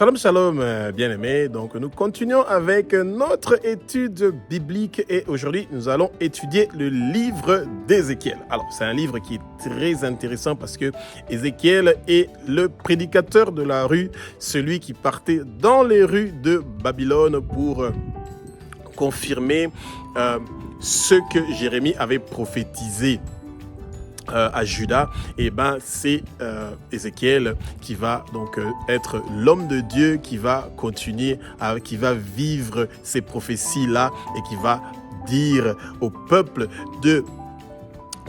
Shalom, shalom, bien-aimés. Donc, nous continuons avec notre étude biblique et aujourd'hui, nous allons étudier le livre d'Ézéchiel. Alors, c'est un livre qui est très intéressant parce que Ézéchiel est le prédicateur de la rue, celui qui partait dans les rues de Babylone pour confirmer ce que Jérémie avait prophétisé à Juda. Et c'est Ézéchiel qui va donc être l'homme de Dieu qui va continuer, qui va vivre ces prophéties-là et qui va dire au peuple de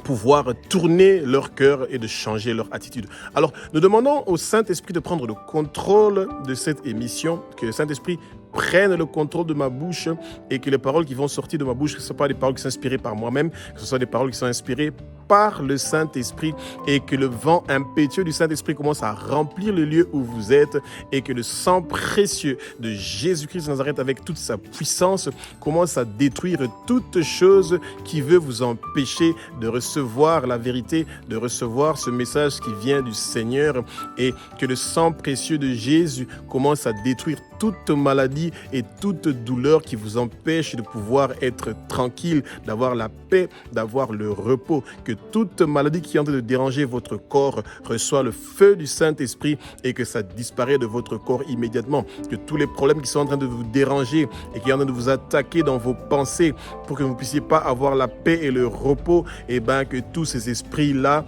pouvoir tourner leur cœur et de changer leur attitude. Alors, nous demandons au Saint-Esprit de prendre le contrôle de cette émission, que le Saint-Esprit prenne le contrôle de ma bouche et que les paroles qui vont sortir de ma bouche, que ce ne soient pas des paroles qui sont inspirées par moi-même, que ce soit des paroles qui sont inspirées par le Saint-Esprit et que le vent impétueux du Saint-Esprit commence à remplir le lieu où vous êtes et que le sang précieux de Jésus-Christ de Nazareth avec toute sa puissance commence à détruire toute chose qui veut vous empêcher de recevoir la vérité, de recevoir ce message qui vient du Seigneur et que le sang précieux de Jésus commence à détruire toute maladie et toute douleur qui vous empêche de pouvoir être tranquille, d'avoir la paix, d'avoir le repos. Que toute maladie qui est en train de déranger votre corps reçoit le feu du Saint-Esprit et que ça disparaît de votre corps immédiatement. Que tous les problèmes qui sont en train de vous déranger et qui sont en train de vous attaquer dans vos pensées pour que vous ne puissiez pas avoir la paix et le repos, que tous ces esprits-là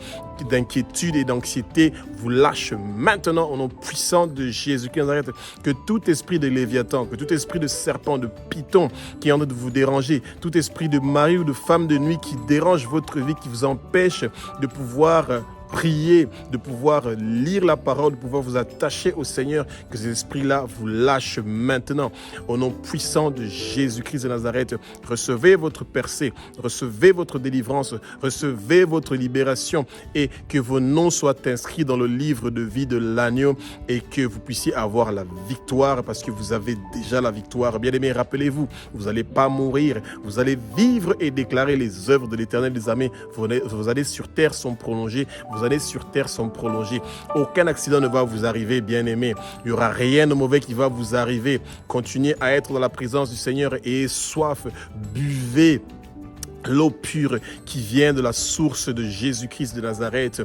d'inquiétude et d'anxiété vous lâchent maintenant au nom puissant de Jésus-Christ. Que tout esprit de Léviathan, que tout esprit de serpent, de python qui est en train de vous déranger, tout esprit de mari ou de femme de nuit qui dérange votre vie, qui vous empêche de pouvoir prier, de pouvoir lire la parole, de pouvoir vous attacher au Seigneur, que ces esprits-là vous lâchent maintenant. Au nom puissant de Jésus-Christ de Nazareth, recevez votre percée, recevez votre délivrance, recevez votre libération et que vos noms soient inscrits dans le livre de vie de l'agneau et que vous puissiez avoir la victoire parce que vous avez déjà la victoire. Bien-aimés, rappelez-vous, vous n'allez pas mourir, vous allez vivre et déclarer les œuvres de l'Éternel des armées. Vos années sur terre sont prolongées. Vos années sur terre sont prolongées. Aucun accident ne va vous arriver, bien-aimés. Il n'y aura rien de mauvais qui va vous arriver. Continuez à être dans la présence du Seigneur et ayez soif. Buvez l'eau pure qui vient de la source de Jésus-Christ de Nazareth.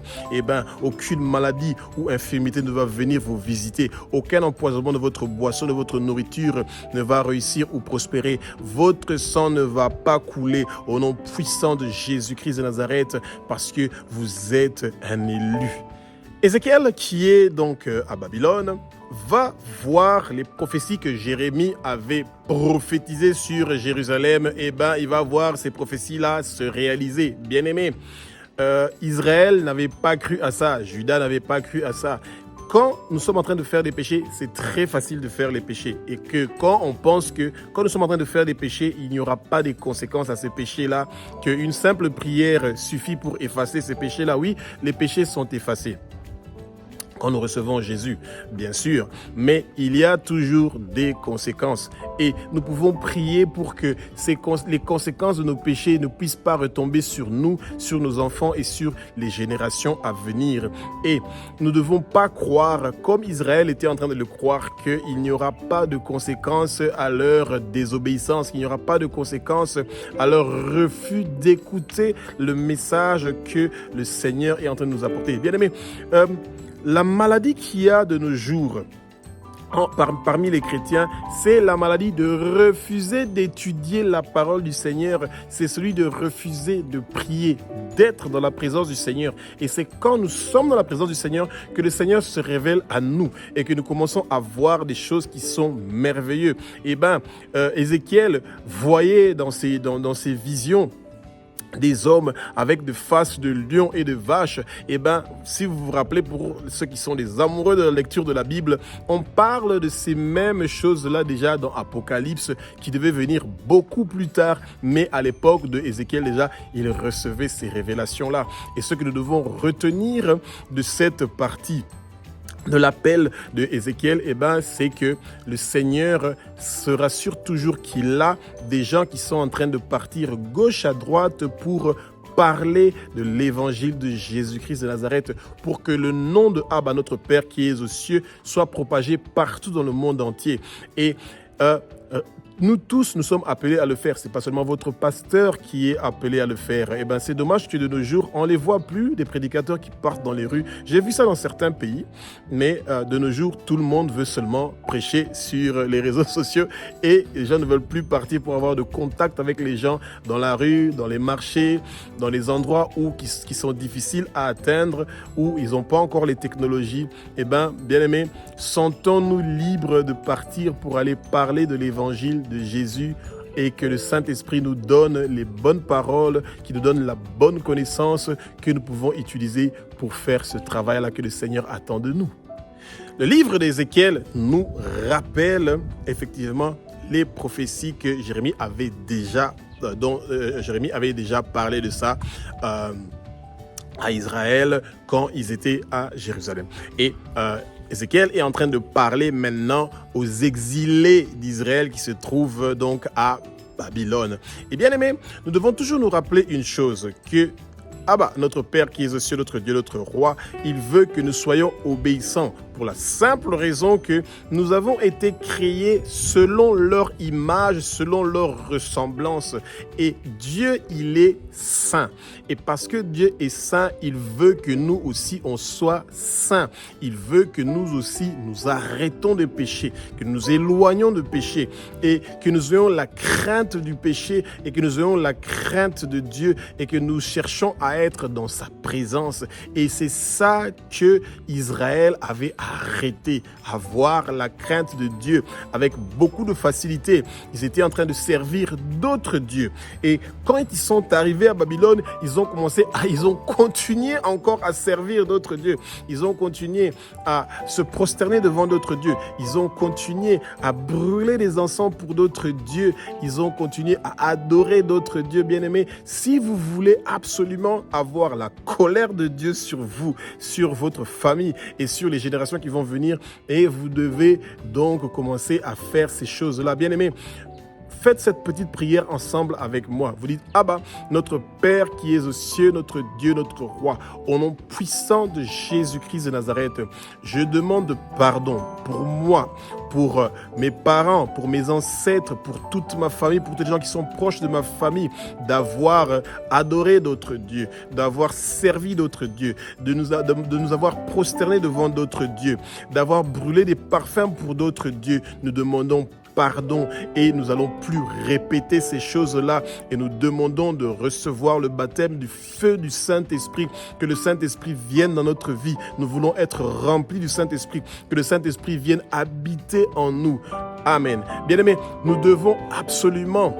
Aucune maladie ou infirmité ne va venir vous visiter. Aucun empoisonnement de votre boisson, de votre nourriture ne va réussir ou prospérer. Votre sang ne va pas couler au nom puissant de Jésus-Christ de Nazareth parce que vous êtes un élu. Ézéchiel, qui est donc à Babylone, va voir les prophéties que Jérémie avait prophétisées sur Jérusalem. Il va voir ces prophéties-là se réaliser. Bien-aimés, Israël n'avait pas cru à ça. Juda n'avait pas cru à ça. Quand nous sommes en train de faire des péchés, c'est très facile de faire les péchés. Et que quand on pense que quand nous sommes en train de faire des péchés, il n'y aura pas de conséquences à ces péchés-là, qu'une simple prière suffit pour effacer ces péchés-là. Oui, les péchés sont effacés quand nous recevons Jésus, bien sûr, mais il y a toujours des conséquences et nous pouvons prier pour que les conséquences de nos péchés ne puissent pas retomber sur nous, sur nos enfants et sur les générations à venir. Et nous ne devons pas croire, comme Israël était en train de le croire, qu'il n'y aura pas de conséquences à leur désobéissance, qu'il n'y aura pas de conséquences à leur refus d'écouter le message que le Seigneur est en train de nous apporter. Bien aimé, la maladie qu'il y a de nos jours parmi les chrétiens, c'est la maladie de refuser d'étudier la parole du Seigneur. C'est celui de refuser de prier, d'être dans la présence du Seigneur. Et c'est quand nous sommes dans la présence du Seigneur que le Seigneur se révèle à nous et que nous commençons à voir des choses qui sont merveilleuses. Ézéchiel voyait dans ses visions des hommes avec des faces de lions et de vaches. Si vous vous rappelez, pour ceux qui sont des amoureux de la lecture de la Bible, on parle de ces mêmes choses-là déjà dans Apocalypse qui devaient venir beaucoup plus tard, mais à l'époque de Ézéchiel déjà, il recevait ces révélations-là. Et ce que nous devons retenir de cette partie de l'appel de Ézéchiel, c'est que le Seigneur se rassure toujours qu'il a des gens qui sont en train de partir gauche à droite pour parler de l'évangile de Jésus-Christ de Nazareth pour que le nom de Abba, notre Père qui est aux cieux, soit propagé partout dans le monde entier. Et nous tous, nous sommes appelés à le faire. Ce n'est pas seulement votre pasteur qui est appelé à le faire. Eh bien, c'est dommage que de nos jours, on ne les voit plus, des prédicateurs qui partent dans les rues. J'ai vu ça dans certains pays, mais de nos jours, tout le monde veut seulement prêcher sur les réseaux sociaux et les gens ne veulent plus partir pour avoir de contact avec les gens dans la rue, dans les marchés, dans les endroits qui sont difficiles à atteindre, où ils n'ont pas encore les technologies. Eh bien, bien-aimés, sentons-nous libres de partir pour aller parler de l'évangile de Jésus et que le Saint-Esprit nous donne les bonnes paroles, qui nous donne la bonne connaissance que nous pouvons utiliser pour faire ce travail-là que le Seigneur attend de nous. Le livre d'Ézéchiel nous rappelle effectivement les prophéties que Jérémie avait déjà, dont Jérémie avait déjà parlé de ça à Israël quand ils étaient à Jérusalem. Et Ézéchiel est en train de parler maintenant aux exilés d'Israël qui se trouvent donc à Babylone. Et bien aimés, nous devons toujours nous rappeler une chose, que Abba, notre Père qui est aux cieux, notre Dieu, notre Roi, il veut que nous soyons obéissants pour la simple raison que nous avons été créés selon leur image, selon leur ressemblance. Et Dieu, il est saint. Et parce que Dieu est saint, il veut que nous aussi, on soit saints. Il veut que nous aussi, nous arrêtons de pécher, que nous éloignons de péché et que nous ayons la crainte du péché et que nous ayons la crainte de Dieu et que nous cherchons à être dans sa présence. Et c'est ça que Israël avait arrêté, avoir la crainte de Dieu avec beaucoup de facilité. Ils étaient en train de servir d'autres dieux. Et quand ils sont arrivés à Babylone, ils ont continué encore à servir d'autres dieux. Ils ont continué à se prosterner devant d'autres dieux. Ils ont continué à brûler des encens pour d'autres dieux. Ils ont continué à adorer d'autres dieux bien-aimés. Si vous voulez absolument avoir la colère de Dieu sur vous, sur votre famille et sur les générations qui vont venir, et vous devez donc commencer à faire ces choses-là. Bien-aimés, faites cette petite prière ensemble avec moi. Vous dites, Abba, notre Père qui es aux cieux, notre Dieu, notre Roi, au nom puissant de Jésus-Christ de Nazareth, je demande pardon pour moi, pour mes parents, pour mes ancêtres, pour toute ma famille, pour tous les gens qui sont proches de ma famille, d'avoir adoré d'autres dieux, d'avoir servi d'autres dieux, de nous avoir prosternés devant d'autres dieux, d'avoir brûlé des parfums pour d'autres dieux. Nous demandons pardon et nous allons plus répéter ces choses-là et nous demandons de recevoir le baptême du feu du Saint-Esprit, que le Saint-Esprit vienne dans notre vie. Nous voulons être remplis du Saint-Esprit, que le Saint-Esprit vienne habiter en nous. Amen. Bien-aimés, nous devons absolument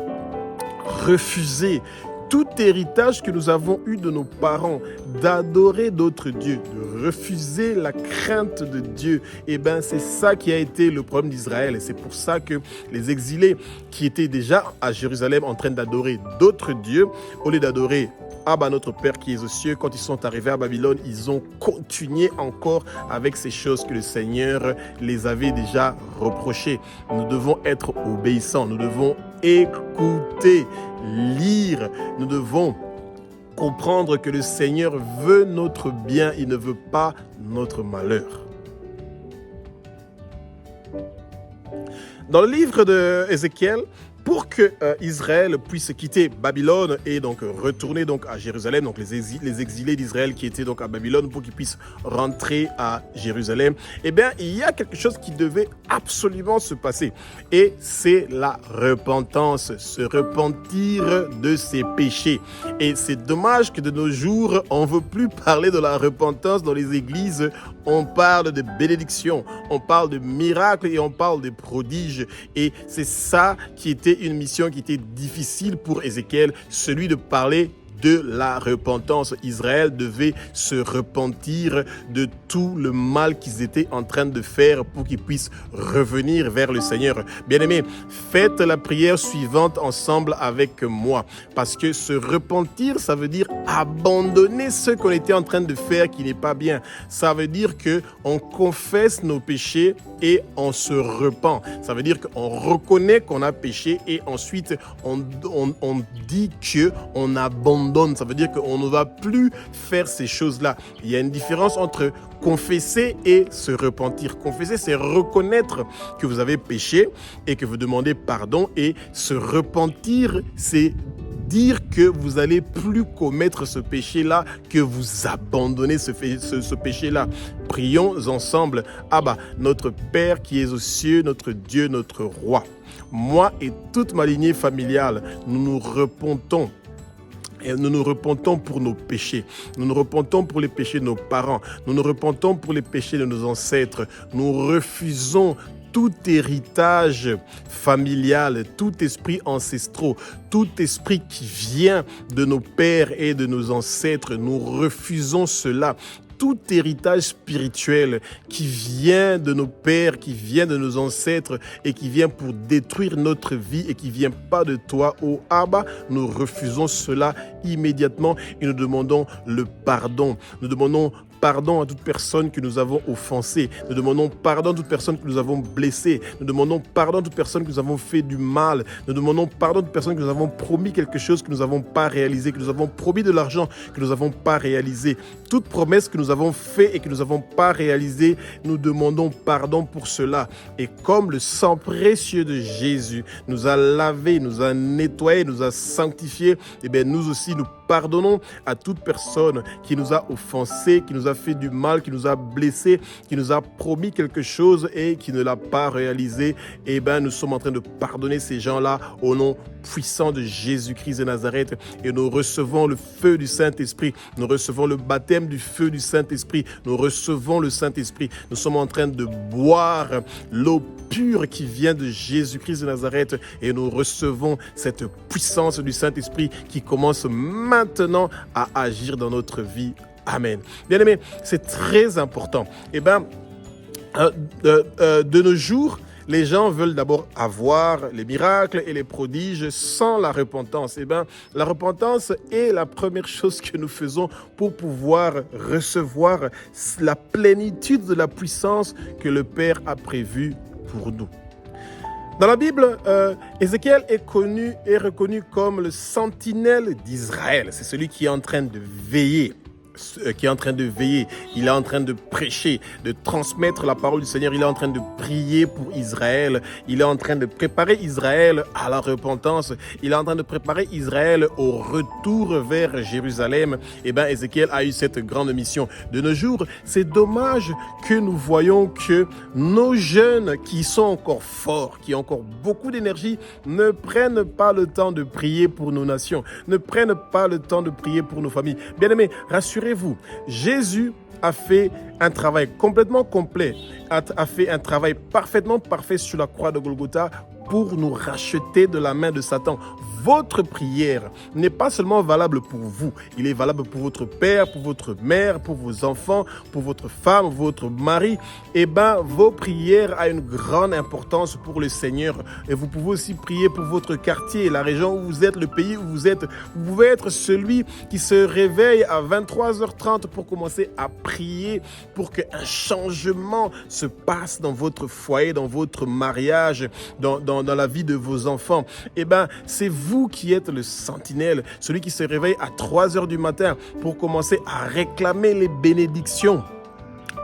refuser tout héritage que nous avons eu de nos parents, d'adorer d'autres dieux, de refuser la crainte de Dieu. Eh bien, c'est ça qui a été le problème d'Israël. Et c'est pour ça que les exilés qui étaient déjà à Jérusalem en train d'adorer d'autres dieux, au lieu d'adorer Abba, notre Père qui est aux cieux, quand ils sont arrivés à Babylone, ils ont continué encore avec ces choses que le Seigneur les avait déjà reprochées. Nous devons être obéissants, nous devons écouter, lire, nous devons comprendre que le Seigneur veut notre bien, il ne veut pas notre malheur. Dans le livre d'Ézéchiel, pour que Israël puisse quitter Babylone et donc retourner donc à Jérusalem, donc les exilés d'Israël qui étaient donc à Babylone, pour qu'ils puissent rentrer à Jérusalem, eh bien, il y a quelque chose qui devait absolument se passer. Et c'est la repentance, se repentir de ses péchés. Et c'est dommage que de nos jours, on ne veut plus parler de la repentance dans les églises. On parle de bénédiction, on parle de miracles et on parle de prodiges. Et c'est ça qui était une mission qui était difficile pour Ézéchiel, celui de parler de la repentance. Israël devait se repentir de tout le mal qu'ils étaient en train de faire pour qu'ils puissent revenir vers le Seigneur. Bien-aimés, faites la prière suivante ensemble avec moi, parce que se repentir, ça veut dire abandonner ce qu'on était en train de faire qui n'est pas bien. Ça veut dire que on confesse nos péchés et on se repent. Ça veut dire qu'on reconnaît qu'on a péché et ensuite on dit qu'on abandonne. Ça veut dire qu'on ne va plus faire ces choses-là. Il y a une différence entre confesser et se repentir. Confesser, c'est reconnaître que vous avez péché et que vous demandez pardon, et se repentir, c'est dire que vous n'allez plus commettre ce péché-là, que vous abandonnez ce péché-là. Prions ensemble. Abba, notre Père qui es aux cieux, notre Dieu, notre Roi. Moi et toute ma lignée familiale, nous nous repentons. Et nous nous repentons pour nos péchés. Nous nous repentons pour les péchés de nos parents. Nous nous repentons pour les péchés de nos ancêtres. Nous refusons tout héritage familial, tout esprit ancestral, tout esprit qui vient de nos pères et de nos ancêtres. Nous refusons cela. Tout héritage spirituel qui vient de nos pères, qui vient de nos ancêtres et qui vient pour détruire notre vie et qui ne vient pas de toi, ô Abba, nous refusons cela immédiatement et nous demandons le pardon. Nous demandons pardon à toute personne que nous avons offensée. Nous demandons pardon à toute personne que nous avons blessée. Nous demandons pardon à toute personne que nous avons fait du mal. Nous demandons pardon à toute personne que nous avons promis quelque chose que nous n'avons pas réalisé, que nous avons promis de l'argent que nous n'avons pas réalisé. Toute promesse que nous avons faite et que nous n'avons pas réalisée, nous demandons pardon pour cela. Et comme le sang précieux de Jésus nous a lavé, nous a nettoyé, nous a sanctifié, eh bien nous aussi nous pardonnons à toute personne qui nous a offensés, qui nous a fait du mal, qui nous a blessés, qui nous a promis quelque chose et qui ne l'a pas réalisé. Eh bien, nous sommes en train de pardonner ces gens-là au nom puissant de Jésus-Christ de Nazareth. Et nous recevons le feu du Saint-Esprit. Nous recevons le baptême du feu du Saint-Esprit. Nous recevons le Saint-Esprit. Nous sommes en train de boire l'eau pure qui vient de Jésus-Christ de Nazareth. Et nous recevons cette puissance du Saint-Esprit qui commence maintenant à agir dans notre vie. Amen. Bien-aimés, c'est très important. Eh bien, de nos jours, les gens veulent d'abord avoir les miracles et les prodiges sans la repentance. Eh bien, la repentance est la première chose que nous faisons pour pouvoir recevoir la plénitude de la puissance que le Père a prévue pour nous. Dans la Bible, Ézéchiel est reconnu comme le sentinelle d'Israël. C'est celui qui est en train de veiller. Il est en train de prêcher, de transmettre la parole du Seigneur. Il est en train de prier pour Israël. Il est en train de préparer Israël à la repentance. Il est en train de préparer Israël au retour vers Jérusalem. Eh bien, Ézéchiel a eu cette grande mission. De nos jours, c'est dommage que nous voyons que nos jeunes qui sont encore forts, qui ont encore beaucoup d'énergie, ne prennent pas le temps de prier pour nos nations, ne prennent pas le temps de prier pour nos familles. Bien-aimés, rassurez-vous, Jésus a fait un travail complètement complet, a fait un travail parfaitement parfait sur la croix de Golgotha pour nous racheter de la main de Satan. Votre prière n'est pas seulement valable pour vous, il est valable pour votre père, pour votre mère, pour vos enfants, pour votre femme, votre mari. Eh bien, vos prières ont une grande importance pour le Seigneur. Et vous pouvez aussi prier pour votre quartier, la région où vous êtes, le pays où vous êtes. Vous pouvez être celui qui se réveille à 23h30 pour commencer à prier pour qu'un changement se passe dans votre foyer, dans votre mariage, dans la vie de vos enfants. Eh bien, c'est vous qui êtes le sentinelle, celui qui se réveille à 3h du matin pour commencer à réclamer les bénédictions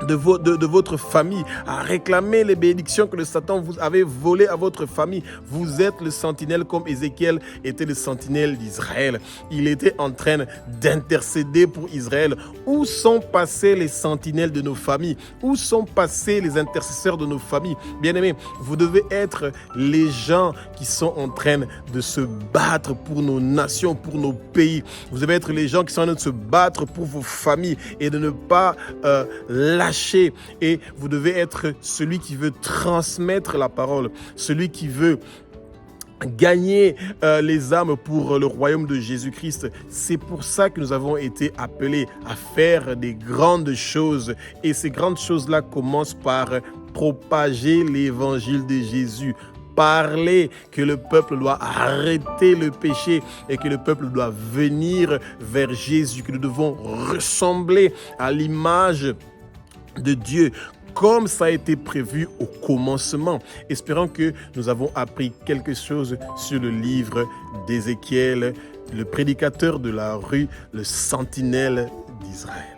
de votre famille, à réclamer les bénédictions que le Satan vous avait volées à votre famille. Vous êtes le sentinelle comme Ézéchiel était le sentinelle d'Israël. Il était en train d'intercéder pour Israël. Où sont passés les sentinelles de nos familles? Où sont passés les intercesseurs de nos familles? Bien-aimés, vous devez être les gens qui sont en train de se battre pour nos nations, pour nos pays. Vous devez être les gens qui sont en train de se battre pour vos familles et de ne pas lâcher. Et vous devez être celui qui veut transmettre la parole, celui qui veut gagner les âmes pour le royaume de Jésus-Christ. C'est pour ça que nous avons été appelés à faire des grandes choses. Et ces grandes choses-là commencent par propager l'évangile de Jésus. Parler que le peuple doit arrêter le péché et que le peuple doit venir vers Jésus, que nous devons ressembler à l'image de Dieu. comme ça a été prévu au commencement. Espérons que nous avons appris quelque chose sur le livre d'Ézéchiel, le prédicateur de la rue, le sentinelle d'Israël.